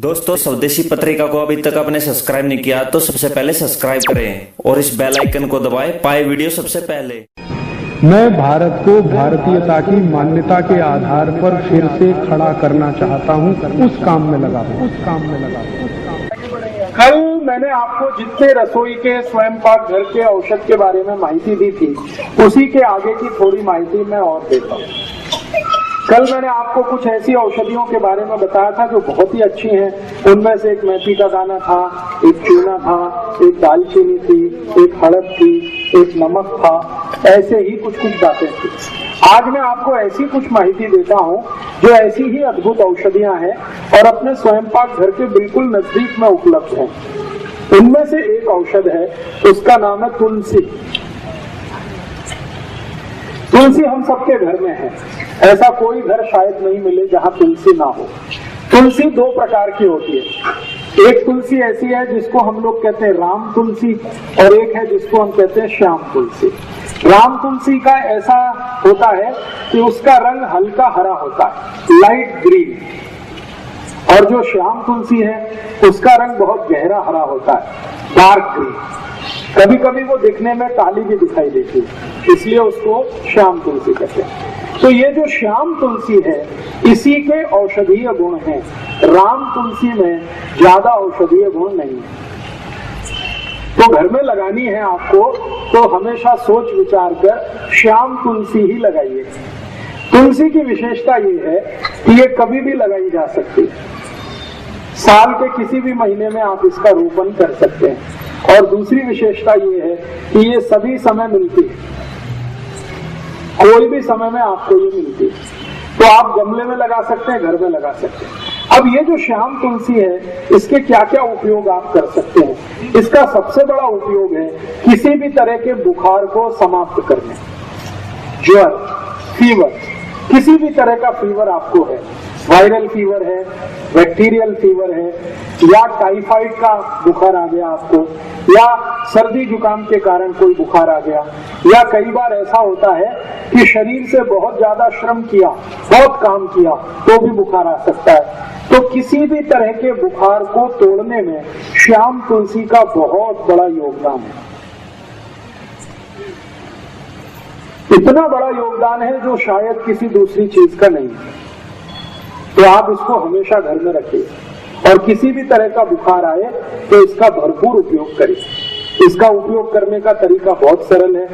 दोस्तों, स्वदेशी पत्रिका को अभी तक आपने सब्सक्राइब नहीं किया तो सबसे पहले सब्सक्राइब करें और इस बेल आइकन को दबाएं, पाए वीडियो सबसे पहले। मैं भारत को भारतीयता की मान्यता के आधार पर फिर से खड़ा करना चाहता हूं, उस काम में लगा हूं। कल मैंने आपको जितने रसोई के स्वयं पाक घर के औषध के बारे में माहिती दी थी, उसी के आगे की थोड़ी माहिती मैं और देता हूँ। कल मैंने आपको कुछ ऐसी औषधियों के बारे में बताया था जो बहुत ही अच्छी हैं। उनमें से एक मेथी का दाना था, एक चूना था, एक दालचीनी थी, एक हड़द थी, एक नमक था, ऐसे ही कुछ बातें थी। आज मैं आपको ऐसी कुछ माहिती देता हूं जो ऐसी ही अद्भुत औषधियां हैं और अपने स्वयं पाक घर के बिल्कुल नजदीक में उपलब्ध हैं। उनमें से एक औषध है, उसका नाम है तुलसी। तुलसी हम सबके घर में है, ऐसा कोई घर शायद नहीं मिले जहां तुलसी ना हो। तुलसी दो प्रकार की होती है। एक तुलसी ऐसी है जिसको हम लोग कहते हैं राम तुलसी, और एक है जिसको हम कहते हैं श्याम तुलसी। राम तुलसी का ऐसा होता है कि उसका रंग हल्का हरा होता है, लाइट ग्रीन, और जो श्याम तुलसी है उसका रंग बहुत गहरा हरा होता है, डार्क ग्रीन। कभी कभी वो दिखने में काली भी दिखाई देती है, इसलिए उसको श्याम तुलसी कहते हैं। तो ये जो श्याम तुलसी है, इसी के औषधीय गुण हैं। राम तुलसी में ज्यादा औषधीय गुण नहीं है। तो घर में लगानी है आपको तो हमेशा सोच विचार कर श्याम तुलसी ही लगाइए। तुलसी की विशेषता ये है कि ये कभी भी लगाई जा सकती है। साल के किसी भी महीने में आप इसका रोपण कर सकते हैं। और दूसरी विशेषता ये है कि ये सभी समय मिलती है, कोई भी समय में आपको ये मिलती है। तो आप गमले में लगा सकते हैं, घर में लगा सकते हैं। अब ये जो श्याम तुलसी है, इसके क्या क्या उपयोग आप कर सकते हैं। इसका सबसे बड़ा उपयोग है किसी भी तरह के बुखार को समाप्त करने। ज्वर, फीवर, किसी भी तरह का फीवर आपको है, वायरल फीवर है, बैक्टीरियल फीवर है, या टाइफाइड का बुखार आ गया आपको, या सर्दी जुकाम के कारण कोई बुखार आ गया, या कई बार ऐसा होता है कि शरीर से बहुत ज्यादा श्रम किया, बहुत काम किया तो भी बुखार आ सकता है। तो किसी भी तरह के बुखार को तोड़ने में श्याम तुलसी का बहुत बड़ा योगदान है। इतना बड़ा योगदान है जो शायद किसी दूसरी चीज का नहीं है। तो आप इसको हमेशा घर में रखिए और किसी भी तरह का बुखार आए तो इसका भरपूर उपयोग करिए। इसका उपयोग करने का तरीका बहुत सरल है।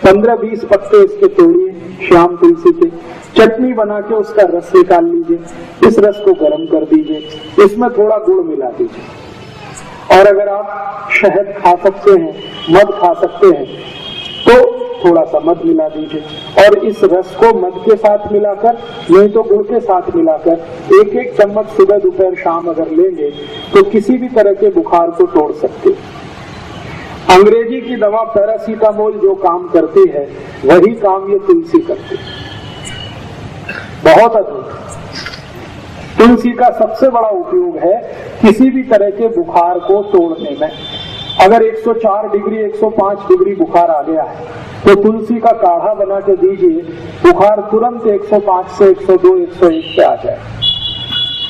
15-20 पत्ते इसके तोड़िए श्याम तुलसी के, चटनी बना के उसका रस निकाल लीजिए। इस रस को गर्म कर दीजिए, इसमें थोड़ा गुड़ मिला दीजिए, और अगर आप शहद खा सकते हैं, मध खा सकते हैं तो थोड़ा सा मध मिला दीजिए, और इस रस को मध के साथ मिलाकर, नहीं तो गुड़ के साथ मिलाकर एक एक चम्मच सुबह दोपहर शाम अगर लेंगे तो किसी भी तरह के बुखार को तोड़ सकते हैं। अंग्रेजी की दवा पैरासीटामोल जो काम करती है, वही काम ये तुलसी करती है। बहुत अद्भुत। तुलसी का सबसे बड़ा उपयोग है किसी भी तरह के बुखार को तोड़ने में। अगर 104 डिग्री 105 डिग्री बुखार आ गया है तो तुलसी का काढ़ा बना के दीजिए, बुखार तुरंत 105 से 102 101 पे आ जाए।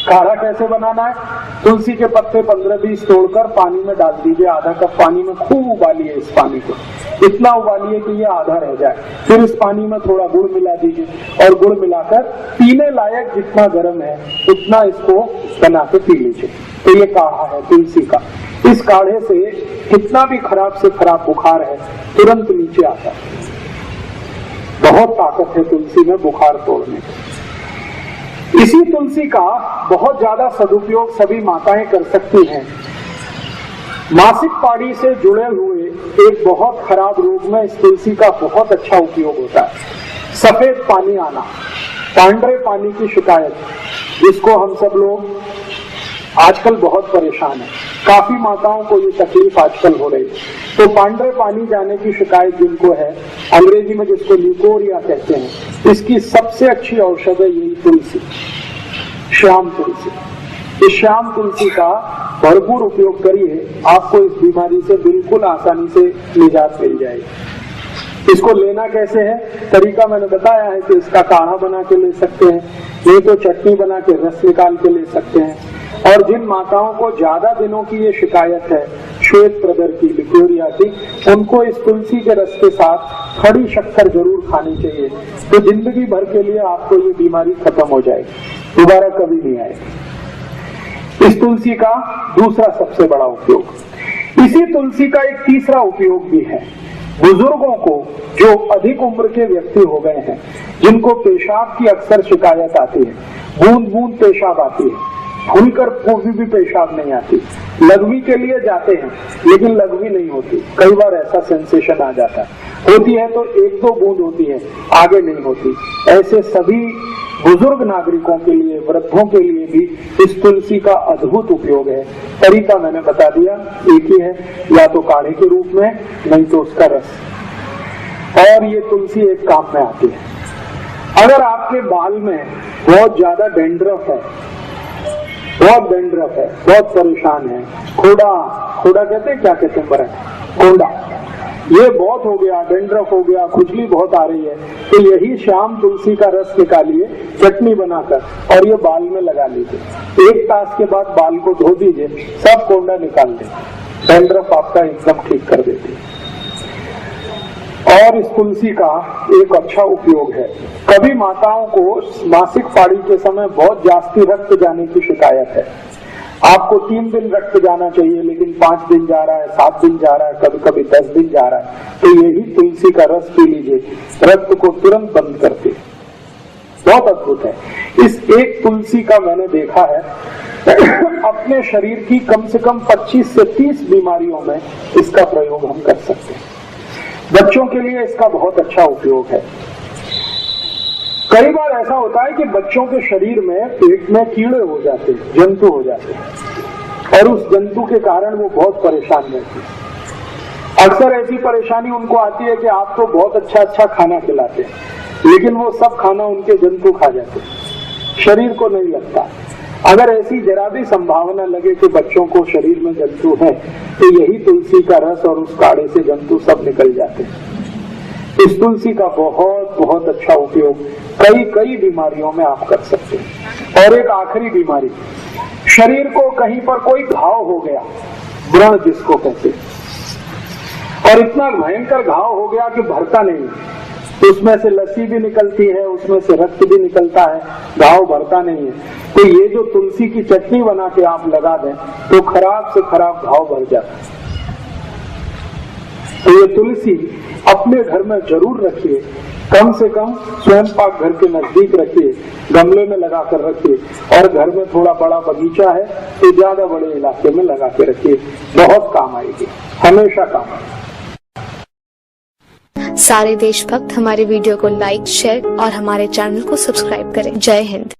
काढ़ा कैसे बनाना है? तुलसी के पत्ते 15-20 तोड़कर पानी में डाल दीजिए, आधा कप पानी में खूब उबालिए। इस पानी को इतना उबालिए कि ये आधा रह जाए। फिर इस पानी में थोड़ा गुड़ मिला दीजिए, और गुड़ मिलाकर पीने लायक जितना गर्म है उतना इसको बना के पी लीजिए। तो ये काढ़ा है तुलसी का। इस काढ़े से कितना भी खराब से खराब बुखार है तुरंत नीचे आता है। बहुत ताकत है तुलसी में बुखार तोड़ने की। इसी तुलसी का बहुत ज्यादा सदुपयोग सभी माताएं कर सकती हैं। मासिक पानी से जुड़े हुए एक बहुत खराब रोग में इस तुलसी का बहुत अच्छा उपयोग होता है। सफेद पानी आना, पांडरे पानी की शिकायत, जिसको हम सब लोग आजकल बहुत परेशान है। काफी माताओं को ये तकलीफ आजकल हो रही है। तो पांडरे पानी जाने की शिकायत जिनको है, अंग्रेजी में जिसको ल्यूकोरिया कहते हैं, इसकी सबसे अच्छी औषध है यही तुलसी, श्याम तुलसी। इस श्याम तुलसी का भरपूर उपयोग करिए, आपको इस बीमारी से बिल्कुल आसानी से निजात मिल जाएगी। इसको लेना कैसे है? तरीका मैंने बताया है कि इसका काढ़ा बना के ले सकते हैं, नहीं तो चटनी बना के रस निकाल के ले सकते हैं, और जिन माताओं को ज्यादा दिनों की ये शिकायत है, श्वेत प्रदर की, लिकोरिया की, उनको इस तुलसी के रस के साथ खड़ी शक्कर जरूर खानी चाहिए। तो जिंदगी भर के लिए आपको ये बीमारी खत्म हो जाएगी, दोबारा कभी नहीं आएगी। इस तुलसी का दूसरा सबसे बड़ा उपयोग, इसी तुलसी का एक तीसरा उपयोग भी है। बुजुर्गों को, जो अधिक उम्र के व्यक्ति हो गए हैं, जिनको पेशाब की अक्सर शिकायत आती है, बूंद बूंद पेशाब आती है, खुलकर भी पेशाब नहीं आती, लघवी के लिए जाते हैं लेकिन लघवी नहीं होती, कई बार ऐसा सेंसेशन आ जाता है, होती है तो 1-2 बूंद होती है, आगे नहीं होती। ऐसे सभी बुजुर्ग नागरिकों के लिए, वृद्धों के लिए भी इस तुलसी का अद्भुत उपयोग है। तरीका मैंने बता दिया, एक ही है, या तो काढ़े के रूप में, नहीं तो उसका रस। और ये तुलसी एक काम में आती है। अगर आपके बाल में बहुत ज्यादा डेंड्रफ है, बहुत परेशान है, खोड़ा कहते हैं, क्या कहते हैं, बरक, कोंडा, ये बहुत हो गया, डेंड्रफ हो गया, खुजली बहुत आ रही है, तो यही शाम तुलसी का रस निकालिए चटनी बनाकर और ये बाल में लगा लीजिए। 1 तास के बाद बाल को धो दीजिए, सब कोंडा निकाल दें, डेंड्रफ आपका एकदम ठीक कर देती है। और इस तुलसी का एक अच्छा उपयोग है, कभी माताओं को मासिक पाड़ी के समय बहुत जास्ती रक्त जाने की शिकायत है, आपको 3 दिन रक्त जाना चाहिए लेकिन 5 दिन जा रहा है, 7 दिन जा रहा है, कभी कभी 10 दिन जा रहा है, तो यही तुलसी का रस पी लीजिए, रक्त को तुरंत बंद करते, बहुत अद्भुत है। इस एक तुलसी का मैंने देखा है अपने शरीर की कम से कम 25 से 30 बीमारियों में इसका प्रयोग हम कर सकते हैं। बच्चों के लिए इसका बहुत अच्छा उपयोग है। कई बार ऐसा होता है कि बच्चों के शरीर में, पेट में कीड़े हो जाते हैं, जंतु हो जाते हैं, और उस जंतु के कारण वो बहुत परेशान रहते हैं। अक्सर ऐसी परेशानी उनको आती है कि आप तो बहुत अच्छा खाना खिलाते हैं लेकिन वो सब खाना उनके जंतु खा जाते हैं, शरीर को नहीं लगता। अगर ऐसी जरा भी संभावना लगे कि बच्चों को शरीर में जंतु है, तो यही तुलसी का रस और उस काढ़े से जंतु सब निकल जाते हैं। इस तुलसी का बहुत अच्छा उपयोग कई बीमारियों में आप कर सकते हैं। और एक आखिरी बीमारी, शरीर को कहीं पर कोई घाव हो गया, व्रण जिसको कहते हैं, और इतना भयंकर घाव हो गया कि भरता नहीं, उसमें से लस्सी भी निकलती है, उसमें से रक्त भी निकलता है, घाव भरता नहीं है, तो ये जो तुलसी की चटनी बना के आप लगा दें तो खराब से खराब घाव भर जाता है। तो ये तुलसी अपने घर में जरूर रखिए, कम से कम स्वयं पाक घर के नजदीक रखिए, गमले में लगा कर रखिए, और घर में थोड़ा बड़ा बगीचा है तो ज्यादा बड़े इलाके में लगा के रखिए, बहुत काम आएगी, हमेशा काम आएगी। सारे देशभक्त हमारे वीडियो को लाइक, शेयर और हमारे चैनल को सब्सक्राइब करें। जय हिंद।